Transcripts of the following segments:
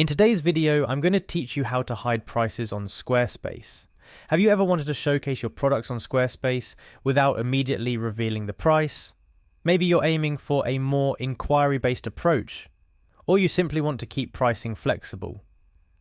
In today's video, I'm going to teach you how to hide prices on Squarespace. Have you ever wanted to showcase your products on Squarespace without immediately revealing the price? Maybe you're aiming for a more inquiry-based approach, or you simply want to keep pricing flexible.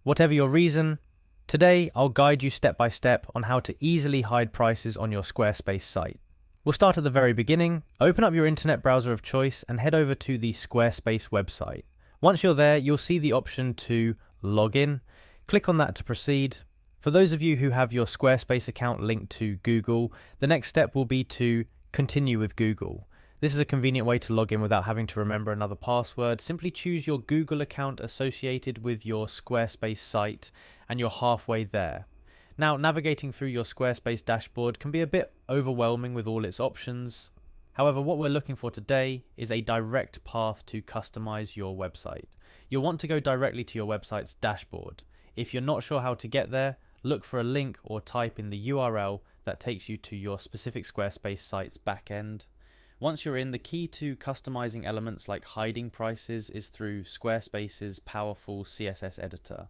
Whatever your reason, today I'll guide you step by step on how to easily hide prices on your Squarespace site. We'll start at the very beginning. Open up your internet browser of choice and head over to the Squarespace website. Once you're there, you'll see the option to log in. Click on that to proceed. For those of you who have your Squarespace account linked to Google, the next step will be to continue with Google. This is a convenient way to log in without having to remember another password. Simply choose your Google account associated with your Squarespace site and you're halfway there. Now, navigating through your Squarespace dashboard can be a bit overwhelming with all its options. However, what we're looking for today is a direct path to customize your website. You'll want to go directly to your website's dashboard. If you're not sure how to get there, look for a link or type in the URL that takes you to your specific Squarespace site's backend. Once you're in, the key to customizing elements like hiding prices is through Squarespace's powerful CSS editor.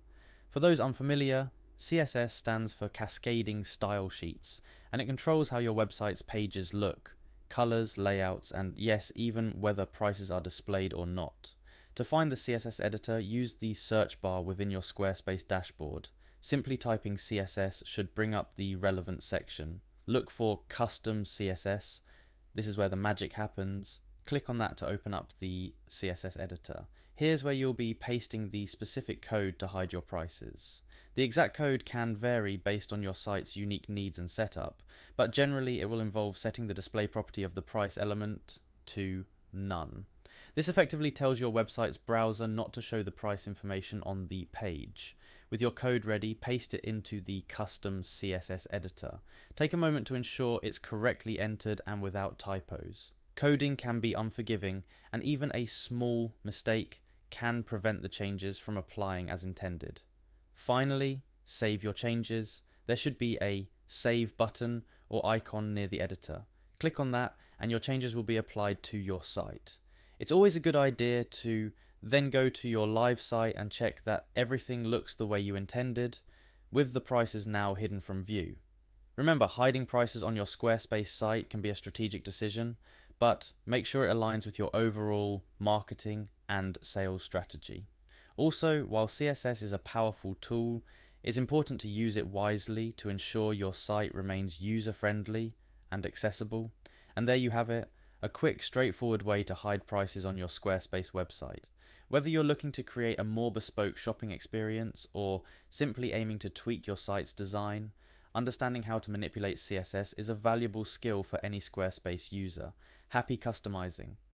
For those unfamiliar, CSS stands for Cascading Style Sheets, and it controls how your website's pages look. Colors, layouts, and yes, even whether prices are displayed or not. To find the CSS editor, use the search bar within your Squarespace dashboard. Simply typing CSS should bring up the relevant section. Look for Custom CSS. This is where the magic happens. Click on that to open up the CSS editor. Here's where you'll be pasting the specific code to hide your prices. The exact code can vary based on your site's unique needs and setup, but generally it will involve setting the display property of the price element to none. This effectively tells your website's browser not to show the price information on the page. With your code ready, paste it into the custom CSS editor. Take a moment to ensure it's correctly entered and without typos. Coding can be unforgiving, and even a small mistake can prevent the changes from applying as intended. Finally, save your changes. There should be a save button or icon near the editor. Click on that and your changes will be applied to your site. It's always a good idea to then go to your live site and check that everything looks the way you intended, with the prices now hidden from view. Remember, hiding prices on your Squarespace site can be a strategic decision, but make sure it aligns with your overall marketing and sales strategy. Also, while CSS is a powerful tool, it's important to use it wisely to ensure your site remains user-friendly and accessible. And there you have it, a quick, straightforward way to hide prices on your Squarespace website. Whether you're looking to create a more bespoke shopping experience or simply aiming to tweak your site's design, understanding how to manipulate CSS is a valuable skill for any Squarespace user. Happy customizing!